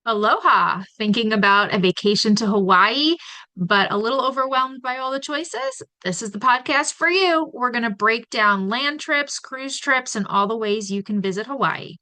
Aloha, thinking about a vacation to Hawaii, but a little overwhelmed by all the choices? This is the podcast for you. We're going to break down land trips, cruise trips, and all the ways you can visit Hawaii.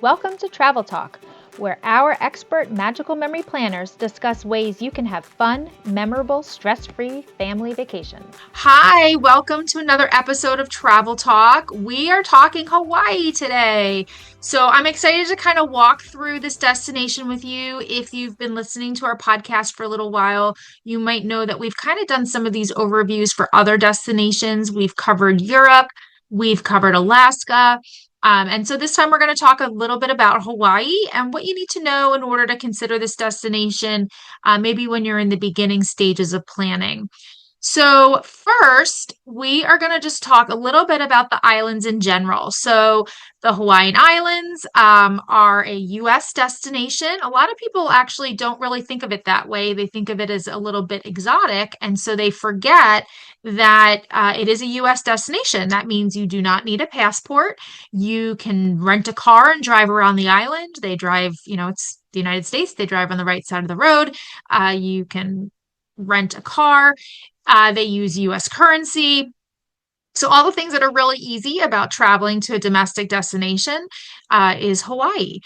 Welcome to Travel Talk, where our expert magical memory planners discuss ways you can have fun, memorable, stress-free family vacations. Hi, welcome to another episode of Travel Talk. We are talking Hawaii today. So I'm excited to kind of walk through this destination with you. If you've been listening to our podcast for a little while, you might know that we've kind of done some of these overviews for other destinations. We've covered Europe, we've covered Alaska. And so this time we're going to talk a little bit about Hawaii and what you need to know in order to consider this destination, maybe when you're in the beginning stages of planning. So first, we are going to just talk a little bit about the islands in general. So the Hawaiian Islands are a U.S. destination. A lot of people actually don't really think of it that way. They think of it as a little bit exotic, and so they forget that it is a U.S. destination. That means you do not need a passport. You can rent a car and drive around the island. They drive, it's the United States. They drive on the right side of the road. You can rent a car. They use US currency. So all the things that are really easy about traveling to a domestic destination is Hawaii.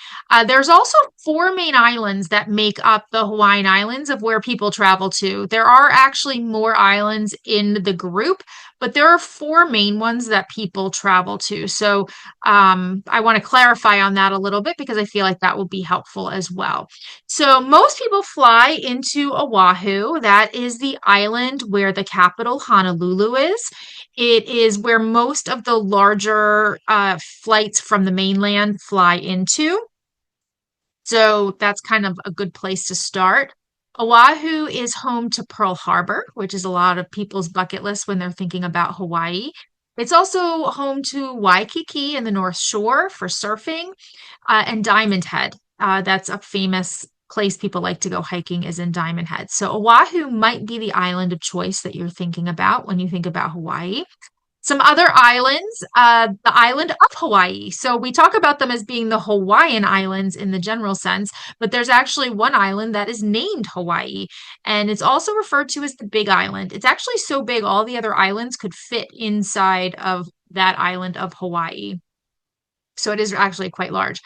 There's also four main islands that make up the Hawaiian Islands of where people travel to. There are actually more islands in the group, but there are four main ones that people travel to. So I want to clarify on that a little bit because I feel like that will be helpful as well. So most people fly into Oahu. That is the island where the capital Honolulu is. It is where most of the larger flights from the mainland fly into. So that's kind of a good place to start. Oahu is home to Pearl Harbor, which is a lot of people's bucket list when they're thinking about Hawaii. It's also home to Waikiki in the North Shore for surfing, and Diamond Head. That's a famous place people like to go hiking is in Diamond Head. So Oahu might be the island of choice that you're thinking about when you think about Hawaii. Some other islands, the island of Hawaii. So we talk about them as being the Hawaiian Islands in the general sense, but there's actually one island that is named Hawaii, and it's also referred to as the Big Island. It's actually so big, all the other islands could fit inside of that island of Hawaii. So it is actually quite large.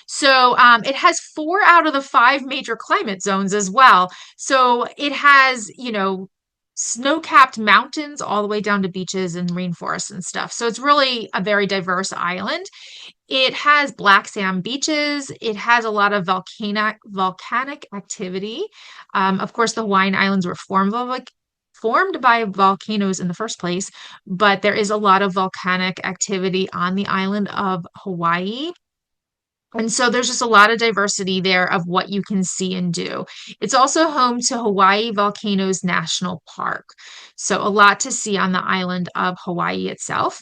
So it has four out of the five major climate zones as well. So it has, snow-capped mountains all the way down to beaches and rainforests and stuff. So it's really a very diverse island. It has black sand beaches. It has a lot of volcanic activity. Of course, the Hawaiian Islands were formed by volcanoes in the first place, but there is a lot of volcanic activity on the island of Hawaii. And so there's just a lot of diversity there of what you can see and do. It's also home to Hawaii Volcanoes National Park. So a lot to see on the island of Hawaii itself.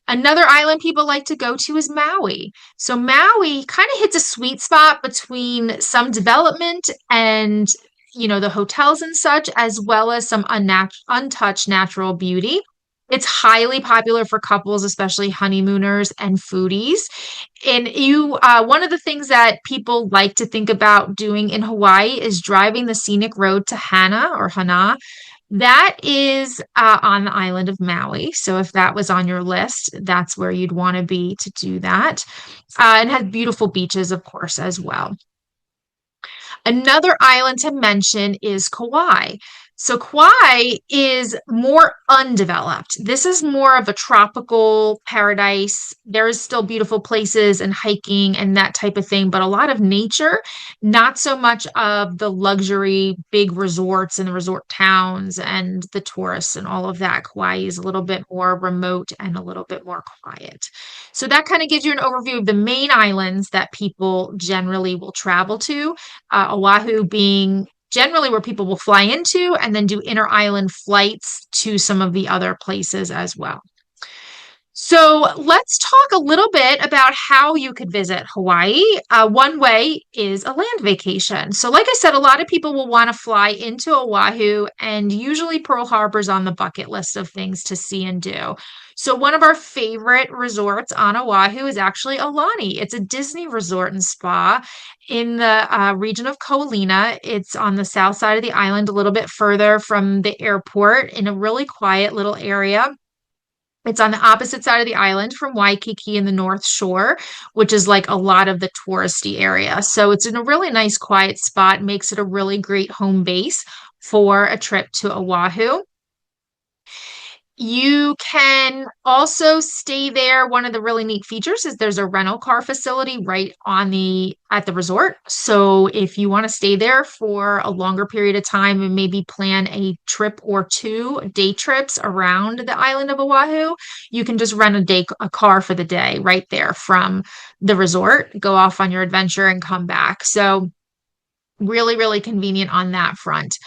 Another island people like to go to is Maui. So Maui kind of hits a sweet spot between some development and, the hotels and such, as well as some untouched natural beauty. It's highly popular for couples, especially honeymooners and foodies. And one of the things that people like to think about doing in Hawaii is driving the scenic road to Hana or Hana. That is on the island of Maui. So if that was on your list, that's where you'd want to be to do that. And has beautiful beaches, of course, as well. Another island to mention is Kauai. So Kauai is more undeveloped. This is more of a tropical paradise. There is still beautiful places and hiking and that type of thing, but a lot of nature, not so much of the luxury big resorts and the resort towns and the tourists and all of that. Kauai is a little bit more remote and a little bit more quiet. So that kind of gives you an overview of the main islands that people generally will travel to. Oahu being generally where people will fly into and then do inter-island flights to some of the other places as well. So let's talk a little bit about how you could visit Hawaii. One way is a land vacation. So, like I said, a lot of people will want to fly into Oahu, and usually Pearl Harbor's on the bucket list of things to see and do. So, one of our favorite resorts on Oahu is actually Aulani. It's a Disney resort and spa in the region of Ko'olina. It's on the south side of the island, a little bit further from the airport, in a really quiet little area. It's on the opposite side of the island from Waikiki in the North Shore, which is like a lot of the touristy area. So it's in a really nice, quiet spot, makes it a really great home base for a trip to Oahu. You can also stay there. One of the really neat features is there's a rental car facility right on the at the resort. So if you want to stay there for a longer period of time and maybe plan a trip or two day trips around the island of Oahu, you can just rent a car for the day right there from the resort, go off on your adventure and come back. So really, really convenient on that front.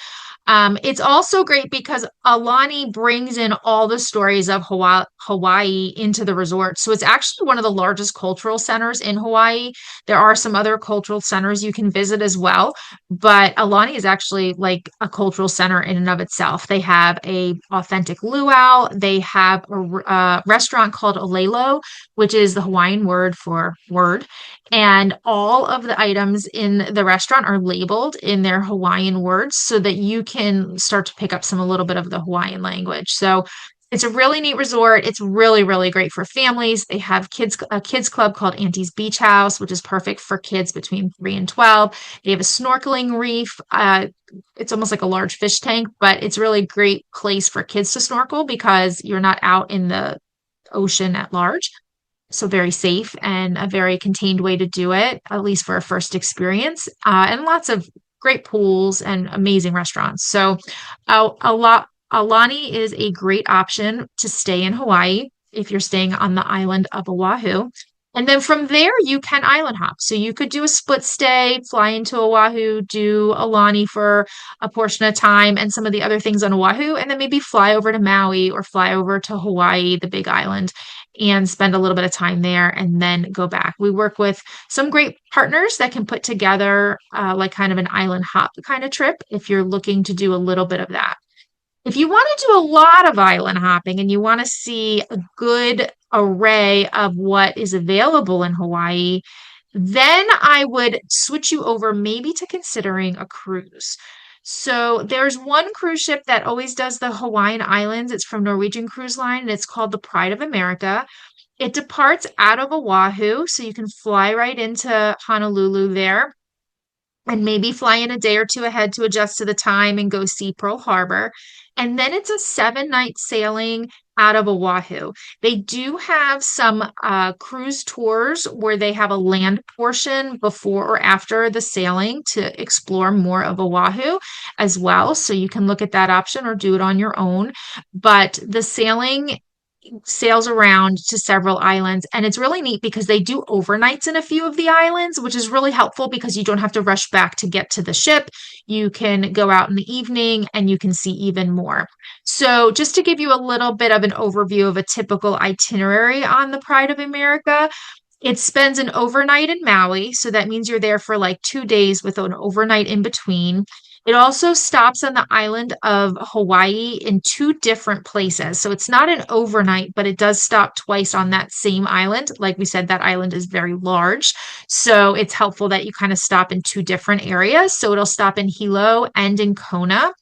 It's also great because Alani brings in all the stories of Hawaii into the resort. So it's actually one of the largest cultural centers in Hawaii. There are some other cultural centers you can visit as well, but Alani is actually like a cultural center in and of itself. They have a authentic luau. They have a restaurant called Olelo, which is the Hawaiian word for word. And all of the items in the restaurant are labeled in their Hawaiian words so that you can start to pick up a little bit of the Hawaiian language. So it's a really neat resort. It's really, really great for families. They have a kids club called Auntie's Beach House, which is perfect for kids between 3 and 12. They have a snorkeling reef. It's almost like a large fish tank, but it's really great place for kids to snorkel because you're not out in the ocean at large. So very safe and a very contained way to do it, at least for a first experience, and lots of great pools and amazing restaurants. So Aulani is a great option to stay in Hawaii if you're staying on the island of Oahu. And then from there, you can island hop. So you could do a split stay, fly into Oahu, do Aulani for a portion of time and some of the other things on Oahu, and then maybe fly over to Maui or fly over to Hawaii, the big island, and spend a little bit of time there and then go back. We work with some great partners that can put together like kind of an island hop kind of trip if you're looking to do a little bit of that. If you want to do a lot of island hopping and you want to see a good array of what is available in Hawaii, then I would switch you over maybe to considering a cruise. So there's one cruise ship that always does the Hawaiian Islands. It's from Norwegian Cruise Line and it's called the Pride of America. It departs out of Oahu, so you can fly right into Honolulu there and maybe fly in a day or two ahead to adjust to the time and go see Pearl Harbor. And then it's a 7 night sailing out of Oahu. They do have some cruise tours where they have a land portion before or after the sailing to explore more of Oahu as well. So you can look at that option or do it on your own. But the sailing sails around to several islands. And it's really neat because they do overnights in a few of the islands, which is really helpful because you don't have to rush back to get to the ship. You can go out in the evening and you can see even more. So, just to give you a little bit of an overview of a typical itinerary on the Pride of America, it spends an overnight in Maui. So that means you're there for like 2 days with an overnight in between. It also stops on the island of Hawaii in two different places. So it's not an overnight, but it does stop twice on that same island. Like we said, that island is very large. So it's helpful that you kind of stop in two different areas. So it'll stop in Hilo and in Kona.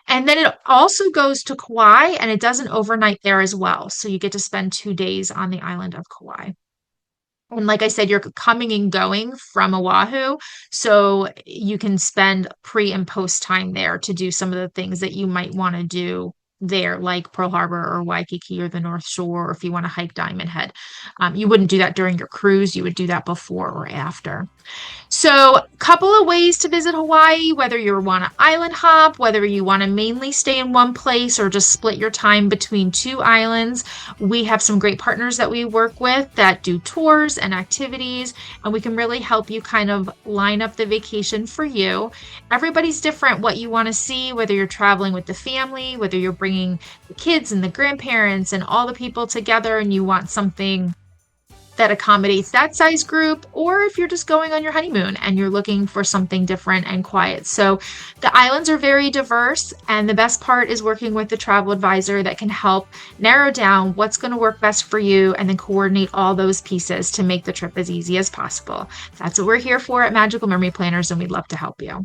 And then it also goes to Kauai and it does an overnight there as well. So you get to spend 2 days on the island of Kauai. And like I said, you're coming and going from Oahu, so you can spend pre and post time there to do some of the things that you might want to do there, like Pearl Harbor or Waikiki or the North Shore, or if you want to hike Diamond Head. You wouldn't do that during your cruise, you would do that before or after. So, a couple of ways to visit Hawaii, whether you want to island hop, whether you want to mainly stay in one place or just split your time between two islands. We have some great partners that we work with that do tours and activities, and we can really help you kind of line up the vacation for you. Everybody's different what you want to see, whether you're traveling with the family, whether you're bringing the kids and the grandparents and all the people together and you want something that accommodates that size group, or if you're just going on your honeymoon and you're looking for something different and quiet. So the islands are very diverse, and the best part is working with the travel advisor that can help narrow down what's going to work best for you and then coordinate all those pieces to make the trip as easy as possible. That's what we're here for at Magical Memory Planners, and we'd love to help you.